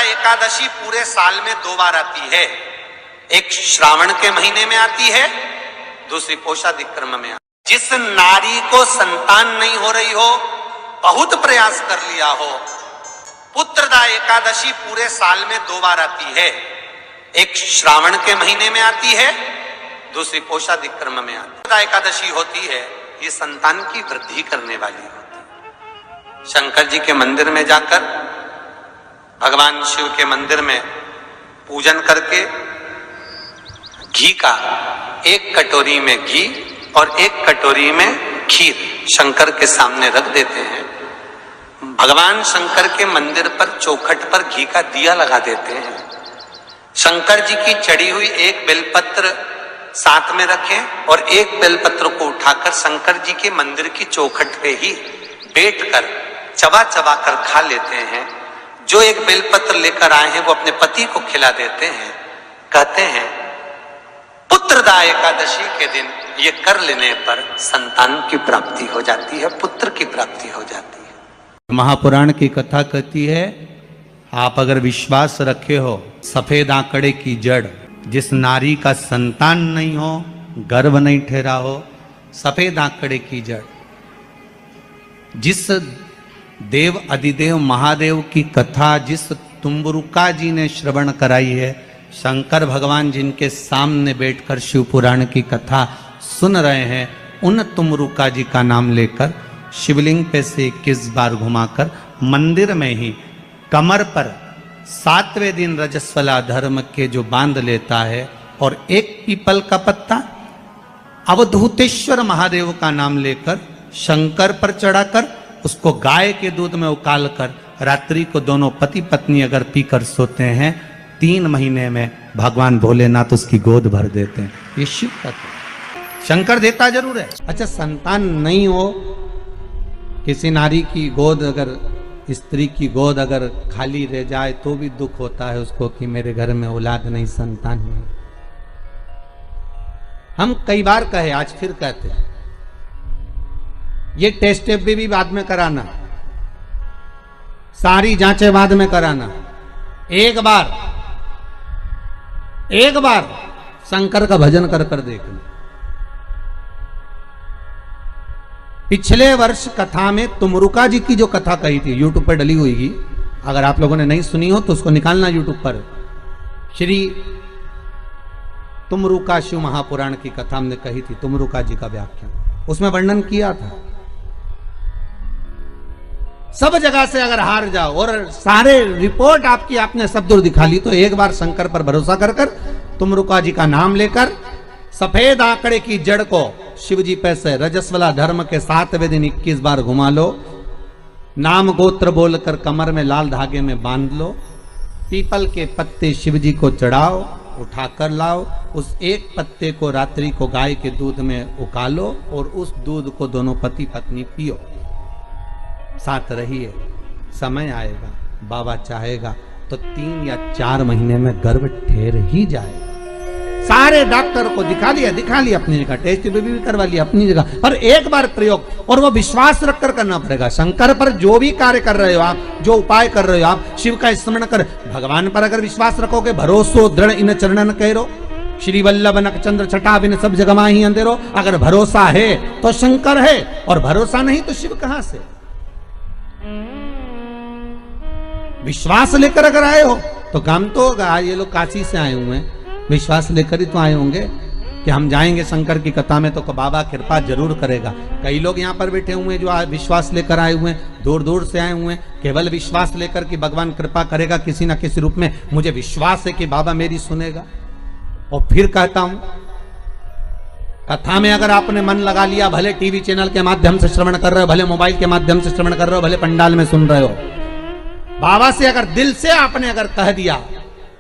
एकादशी पूरे साल में 2 बार आती है। एक श्रावण के महीने में आती है, दूसरी पोषाधिक्रम में आती है। जिस नारी को संतान नहीं हो रही हो, बहुत प्रयास कर लिया हो, पुत्रदा एकादशी पूरे साल में 2 बार आती है। एक श्रावण के महीने में आती है, दूसरी पोषाधिक्रम में आती है। पुत्रदा एकादशी होती है, ये संतान की वृद्धि करने वाली होती है। शंकर जी के मंदिर में जाकर, भगवान शिव के मंदिर में पूजन करके घी का 1 कटोरी में घी और 1 कटोरी में खीर शंकर के सामने रख देते हैं। भगवान शंकर के मंदिर पर चौखट पर घी का दिया लगा देते हैं। शंकर जी की चढ़ी हुई 1 बेलपत्र साथ में रखें और 1 बेलपत्र को उठाकर शंकर जी के मंदिर की चौखट पे ही बैठकर चबा चबा कर खा लेते हैं। जो 1 बेलपत्र लेकर आए हैं वो अपने पति को खिला देते हैं। कहते हैं पुत्रदा एकादशी के दिन ये कर लेने पर संतान की प्राप्ति हो जाती है, पुत्र की प्राप्ति हो जाती है। महापुराण की कथा कहती है, आप अगर विश्वास रखे हो, सफेद आंकड़े की जड़, जिस नारी का संतान नहीं हो, गर्भ नहीं ठहरा हो, सफेद आंकड़े की जड़, जिस देव अधिदेव महादेव की कथा जिस तुम्बरुका जी ने श्रवण कराई है, शंकर भगवान जिनके सामने बैठकर शिव पुराण की कथा सुन रहे हैं, उन तुम्बरुका जी का नाम लेकर शिवलिंग पे से 21 बार घुमाकर मंदिर में ही कमर पर 7वें दिन रजस्वला धर्म के जो बांध लेता है और 1 पीपल का पत्ता अवधूतेश्वर महादेव का नाम लेकर शंकर पर चढ़ाकर उसको गाय के दूध में उकाल कर रात्रि को दोनों पति पत्नी अगर पीकर सोते हैं, 3 महीने में भगवान भोलेनाथ उसकी गोद भर देते हैं। ये शिव का शंकर देता जरूर है। अच्छा, संतान नहीं हो, किसी नारी की गोद अगर, स्त्री की गोद अगर खाली रह जाए तो भी दुख होता है उसको कि मेरे घर में औलाद नहीं, संतान नहीं। हम कई बार कहे, आज फिर कहते हैं, ये टेस्ट भी बाद में कराना, सारी जांचें बाद में कराना। एक बार शंकर का भजन कर कर देखना। पिछले वर्ष कथा में तुमरुका जी की जो कथा कही थी, यूट्यूब पर डली हुई, अगर आप लोगों ने नहीं सुनी हो तो उसको निकालना यूट्यूब पर। श्री तुमरुका शिव महापुराण की कथा हमने कही थी, तुमरुका जी का व्याख्यान, उसमें वर्णन किया था। सब जगह से अगर हार जाओ और सारे रिपोर्ट आपकी आपने सब दूर दिखा ली, तो एक बार शंकर पर भरोसा कर कर तुमरुका जी का नाम लेकर सफेद आंकड़े की जड़ को शिव जी पे से रजस्वला धर्म के 7वें दिन 21 बार घुमा लो, नाम गोत्र बोलकर कमर में लाल धागे में बांध लो, पीपल के पत्ते शिव जी को चढ़ाओ, उठाकर लाओ, उस 1 पत्ते को रात्रि को गाय के दूध में उकालो और उस दूध को दोनों पति पत्नी पियो, साथ रहिए। समय आएगा, बाबा चाहेगा तो 3 या 4 महीने में गर्भ ठहर ही जाएगा। सारे डॉक्टर को दिखा लिया अपनी जगह, टेस्ट भी करवा लिया अपनी जगह, और एक बार प्रयोग, और वो विश्वास रखकर करना पड़ेगा। शंकर पर जो भी कार्य कर रहे हो आप, जो उपाय कर रहे हो आप, शिव का स्मरण कर, भगवान पर अगर विश्वास रखोगे, भरोसो दृढ़ इन चरणन करो, श्री वल्लभ नख चंद्र छटा बिन सब जगह माही अंधेरो। अगर भरोसा है तो शंकर है, और भरोसा नहीं तो शिव कहां से। विश्वास लेकर अगर आए हो तो काम तो होगा। ये लोग काशी से आए हुए हैं, विश्वास लेकर ही तो आए होंगे कि हम जाएंगे शंकर की कथा में तो बाबा कृपा जरूर करेगा। कई लोग यहाँ पर बैठे हुए हैं जो विश्वास लेकर आए हुए हैं, दूर दूर से आए हुए हैं, केवल विश्वास लेकर कि भगवान कृपा करेगा किसी ना किसी रूप में, मुझे विश्वास है कि बाबा मेरी सुनेगा। और फिर कहता हूं, कथा में अगर आपने मन लगा लिया, भले टीवी चैनल के माध्यम से श्रवण कर रहे हो, भले मोबाइल के माध्यम से श्रवण कर रहे हो, भले पंडाल में सुन रहे हो, बाबा से अगर दिल से आपने अगर कह दिया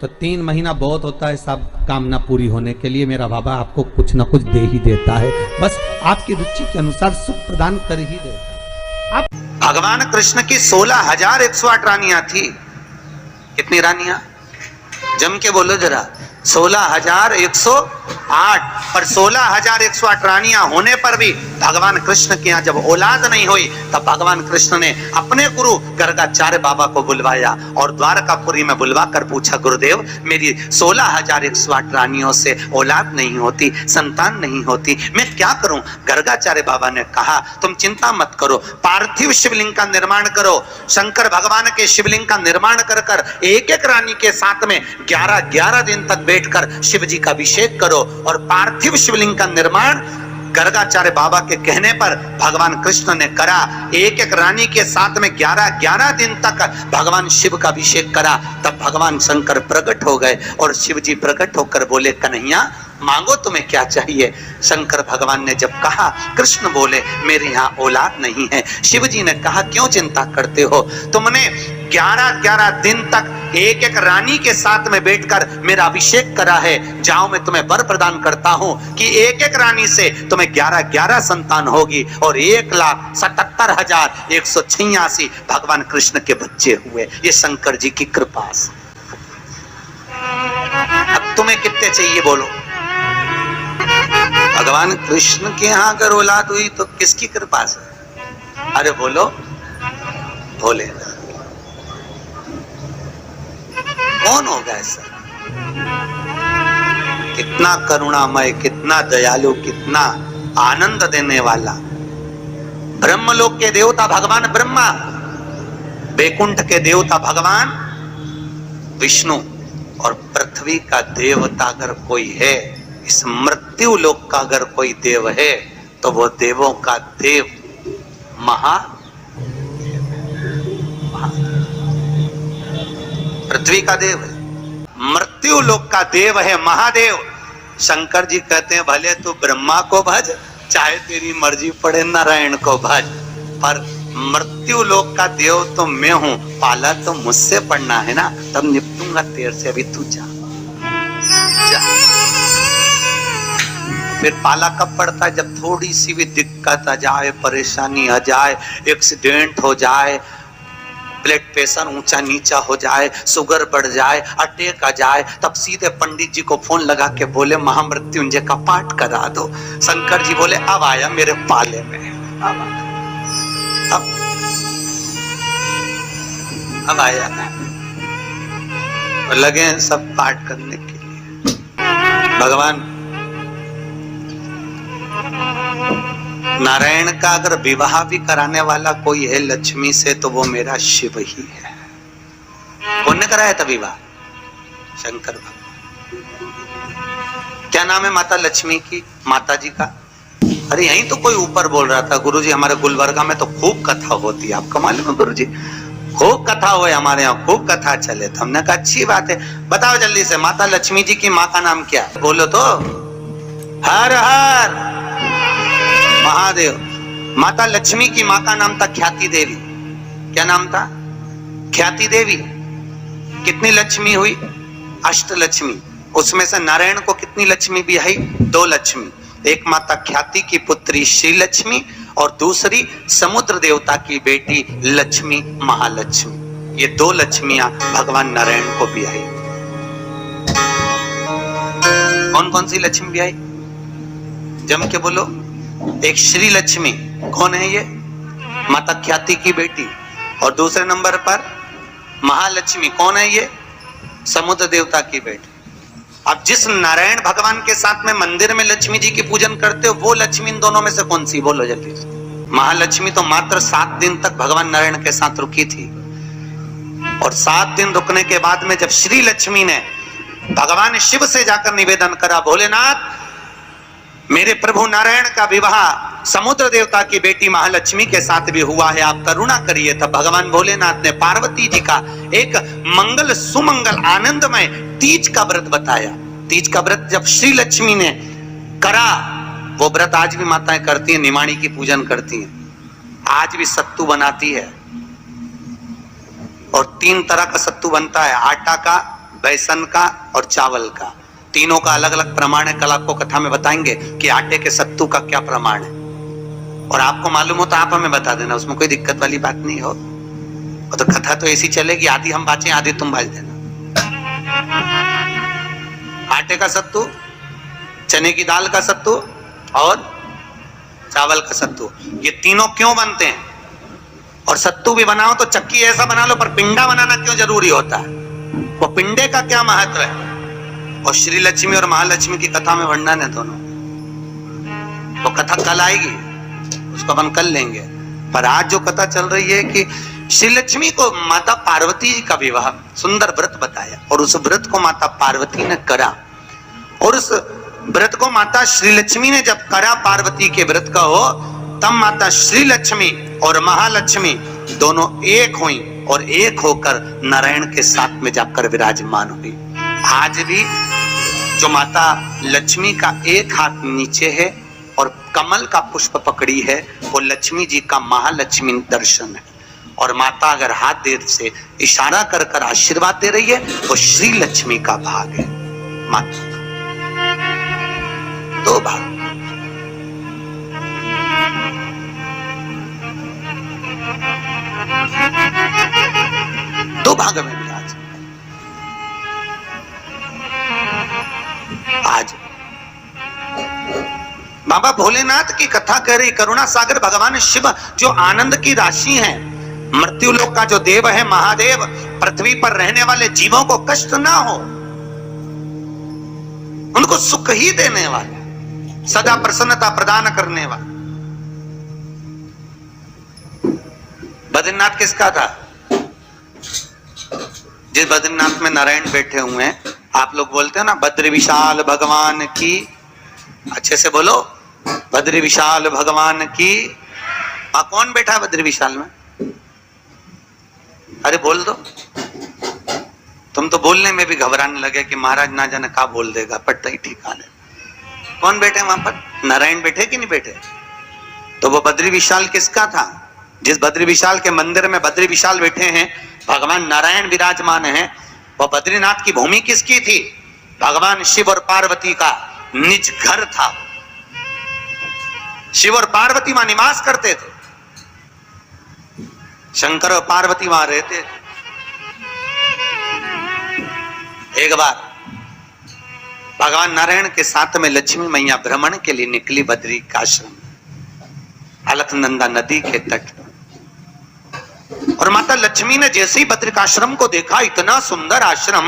तो 3 महीना बहुत होता है सब कामना पूरी होने के लिए। मेरा बाबा आपको कुछ ना कुछ दे ही देता है, बस आपकी रुचि के अनुसार सुख प्रदान कर ही देता है। भगवान कृष्ण की 16,108 रानियां थी। कितनी रानियां? जम के बोलो जरा। 16,108 8 पर 16,108 रानियां होने पर भी भगवान कृष्ण के यहाँ जब औलाद नहीं हुई तब भगवान कृष्ण ने अपने गुरु गर्गाचार्य बाबा को बुलवाया और द्वारकापुरी में बुलवा कर पूछा, गुरुदेव मेरी 16,108 रानियों से औलाद नहीं होती, संतान नहीं होती, मैं क्या करूं? गर्गाचार्य बाबा ने कहा, तुम चिंता मत करो, पार्थिव शिवलिंग का निर्माण करो। शंकर भगवान के शिवलिंग का निर्माण कर कर एक एक रानी के साथ में 11-11 दिन तक बैठकर शिव जी का अभिषेक करो। और पार्थिव शिवलिंग का निर्माण गर्गाचार्य बाबा के कहने पर भगवान कृष्ण ने करा। एक एक रानी के साथ में 11-11 दिन तक भगवान शिव का अभिषेक करा। तब भगवान शंकर प्रकट हो गए और शिव जी प्रकट होकर बोले, कन्हैया मांगो तुम्हें क्या चाहिए? शंकर भगवान ने जब कहा, कृष्ण बोले मेरे यहाँ औलाद नहीं है। शिव जी ने कहा, क्यों चिंता करते हो? तुमने 11-11 दिन तक एक एक रानी के साथ में बैठकर मेरा अभिषेक करा है। जाओ मैं तुम्हें वर प्रदान करता हूं कि एक एक रानी से तुम्हें 11-11 संतान होगी और 1,77,186 भगवान कृष्ण के बच्चे हुए। ये शंकर जी की कृपा से। अब तुम्हें कितने चाहिए बोलो? भगवान कृष्ण के यहाँ अगर औलाद हुई तो किसकी कृपा से? अरे बोलो, भोले। कौन होगा ऐसा? कितना करुणामय, कितना दयालु, कितना आनंद देने वाला। ब्रह्मलोक के देवता भगवान ब्रह्मा, बैकुंठ के देवता भगवान विष्णु और पृथ्वी का देवता अगर कोई है, इस मृत्यु लोक का अगर कोई देव है तो वो देवों का देव पृथ्वी का देव है, मृत्यु लोक का देव है महादेव। शंकर जी कहते हैं, भले तू ब्रह्मा को भज, चाहे तेरी मर्जी पड़े नारायण को भज, पर मृत्यु लोक का देव तो मैं हूं, पाला तो मुझसे पड़ना है ना, तब निपटूंगा तेरे से। अभी तू जा। फिर पाला कब पड़ता है? जब थोड़ी सी भी दिक्कत आ जाए, परेशानी आ जाए, एक्सीडेंट हो जाए, ब्लड प्रेशर ऊंचा नीचा हो जाए, शुगर बढ़ जाए, अटैक आ जाए, तब सीधे पंडित जी को फोन लगा के बोले महामृत्युंजय का पाठ करा दो। शंकर जी बोले अब आया मेरे पाले में, अब आया और लगे सब पाठ करने के लिए। भगवान नारायण का अगर विवाह भी कराने वाला कोई है लक्ष्मी से तो वो मेरा शिव ही है। कौन ने कराया था विवाह? शंकर भगवान। क्या नाम है माता लक्ष्मी की, माता जी का? अरे यहीं तो कोई ऊपर बोल रहा था, गुरुजी हमारे गुलबर्गा में तो खूब कथा होती है। आपको मालूम है गुरुजी, खूब कथा हुए हमारे यहाँ, खूब कथा चले। तो हमने कहा अच्छी बात है, बताओ जल्दी से माता लक्ष्मी जी की माँ का नाम क्या है? बोलो तो। हर हर महादेव। माता लक्ष्मी की माँ का नाम था ख्याति देवी। क्या नाम था? ख्याति देवी। कितनी लक्ष्मी हुई? अष्टलक्ष्मी। उसमें से नारायण को कितनी लक्ष्मी भी आई? 2 लक्ष्मी। एक माता ख्याति की पुत्री श्री लक्ष्मी और दूसरी समुद्र देवता की बेटी लक्ष्मी महालक्ष्मी। ये 2 लक्ष्मियां भगवान नारायण को भी आई। कौन कौन सी लक्ष्मी भी आई? जम के बोलो। एक श्री लक्ष्मी, कौन है ये? माता ख्याति की बेटी। और दूसरे नंबर पर महालक्ष्मी, कौन है ये? समुद्र देवता की बेटी। अब जिस नारायण भगवान के साथ में मंदिर में लक्ष्मी जी की पूजन करते हो, वो लक्ष्मी इन दोनों में से कौन सी? बोलो जल्दी। महालक्ष्मी तो मात्र 7 दिन तक भगवान नारायण के साथ रुकी थी और 7 दिन रुकने के बाद में जब श्री लक्ष्मी ने भगवान शिव से जाकर निवेदन करा, भोलेनाथ मेरे प्रभु नारायण का विवाह समुद्र देवता की बेटी महालक्ष्मी के साथ भी हुआ है, आप करुणा करिए। तब भगवान भोलेनाथ ने पार्वती जी का एक मंगल सुमंगल आनंदमय तीज का व्रत बताया। तीज का व्रत जब श्री लक्ष्मी ने करा, वो व्रत आज भी माताएं करती हैं, निमाणी की पूजन करती हैं। आज भी सत्तू बनाती है और 3 तरह का सत्तू बनता है, आटा का, बेसन का और चावल का। तीनों का अलग अलग प्रमाण है। कल आपको कथा में बताएंगे कि आटे के सत्तू का क्या प्रमाण है। और आपको मालूम हो तो आप हमें बता देना, उसमें कोई दिक्कत वाली बात नहीं हो। और तो कथा तो ऐसी चलेगी, आधी हम बातें आधी तुम बाज देना। आटे का सत्तू चने की दाल का सत्तू और चावल का सत्तू, ये तीनों क्यों बनते हैं? और सत्तू भी बनाओ तो चक्की ऐसा बना लो, पर पिंडा बनाना क्यों जरूरी होता है? वो पिंडे का क्या महत्व है? और श्री लक्ष्मी और महालक्ष्मी की कथा में वर्णन है दोनों। वो कथा कल आएगी, उसको अपन कल लेंगे। पर आज जो कथा चल रही है कि श्री लक्ष्मी को माता पार्वती जी का विवाह, सुंदर व्रत बताया, और उस व्रत को माता पार्वती ने करा। और उस व्रत को माता श्री लक्ष्मी ने जब करा, पार्वती के व्रत का हो, तब माता श्री लक्ष्मी और महालक्ष्मी दोनों एक हुई और एक होकर नारायण के साथ में जाकर विराजमान हुई। आज भी जो माता लक्ष्मी का एक हाथ नीचे है और कमल का पुष्प पकड़ी है, वो लक्ष्मी जी का महालक्ष्मी दर्शन है। और माता अगर हाथ दे से इशारा कर कर आशीर्वाद दे रही है, वो श्री लक्ष्मी का भाग है। माता दो भाग, दो भाग में भी आज बाबा भोलेनाथ की कथा कह रही, करुणा सागर भगवान शिव जो आनंद की राशि हैं, मृत्यु लोक का जो देव है महादेव, पृथ्वी पर रहने वाले जीवों को कष्ट ना हो, उनको सुख ही देने वाले, सदा प्रसन्नता प्रदान करने वाले। बद्रीनाथ किसका था? जिस बद्रीनाथ में नारायण बैठे हुए हैं, आप लोग बोलते हैं ना बद्री विशाल भगवान की, अच्छे से बोलो, बद्री विशाल भगवान की। कौन बैठा है बद्री विशाल में? अरे बोल दो। तुम तो बोलने में भी घबराने लगे कि महाराज ना जाने क्या बोल देगा, पट्टा ही ठिकाने। कौन बैठे वहां पर? नारायण बैठे कि नहीं बैठे? तो वो बद्री विशाल किसका था? जिस बद्री विशाल के मंदिर में बद्री विशाल बैठे हैं, भगवान नारायण विराजमान हैं, वो बद्रीनाथ की भूमि किसकी थी? भगवान शिव और पार्वती का निज घर था। शिव और पार्वती वहां निवास करते थे, शंकर और पार्वती वहां रहते थे। एक बार भगवान नारायण के साथ में लक्ष्मी मैया भ्रमण के लिए निकली बद्री का आश्रम, अलकनंदा नदी के तट पर। और माता लक्ष्मी ने जैसे ही बद्रिकाश्रम को देखा, इतना सुंदर आश्रम,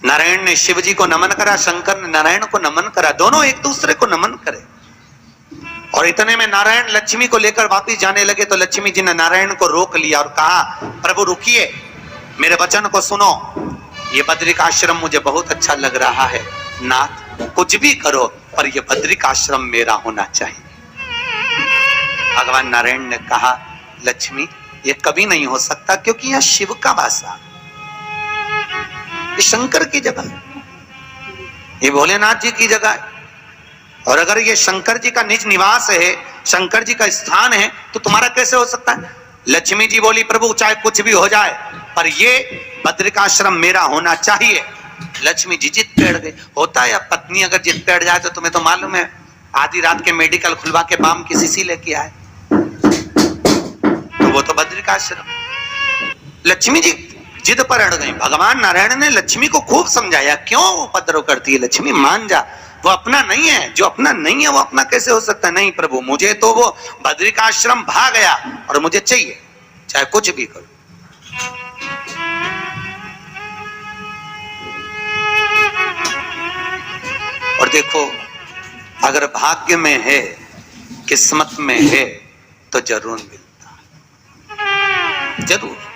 नारायण ने शिव जी को नमन करा, शंकर ने नारायण को नमन करा, दोनों एक दूसरे को नमन करे। और इतने में नारायण लक्ष्मी को लेकर वापिस जाने लगे, तो लक्ष्मी जी ने नारायण को रोक लिया और कहा, प्रभु रुकिए, मेरे वचन को सुनो, ये बद्रिकाश्रम मुझे बहुत अच्छा लग रहा है नाथ, कुछ भी करो पर ये बद्रिकाश्रम मेरा होना चाहिए। भगवान नारायण ने कहा, लक्ष्मी ये कभी नहीं हो सकता, क्योंकि यह शिव का वासा, ये शंकर की जगह, ये भोलेनाथ जी की जगह है। और अगर ये शंकर जी का निज निवास है, शंकर जी का स्थान है, तो तुम्हारा कैसे हो सकता है? लक्ष्मी जी बोली, प्रभु चाहे कुछ भी हो जाए पर ये बद्रिकाश्रम मेरा होना चाहिए। लक्ष्मी जी जिद बैठ गई। होता है, पत्नी अगर जिद बैठ जाए तो तुम्हें तो मालूम है, आधी रात के मेडिकल खुलवा के बाम की शीशी लेके आए, तो वो तो बद्रिकाश्रम। लक्ष्मी जी जिद पर अड़ गई। भगवान नारायण ने लक्ष्मी को खूब समझाया, क्यों उपद्रव करती है लक्ष्मी, मान जा, वो अपना नहीं है, जो अपना नहीं है वो अपना कैसे हो सकता है? नहीं प्रभु, मुझे तो वो बद्रिकाश्रम भा गया और मुझे चाहिए, चाहे कुछ भी करो। और देखो, अगर भाग्य में है, किस्मत में है, तो जरूर मिलता, जरूर।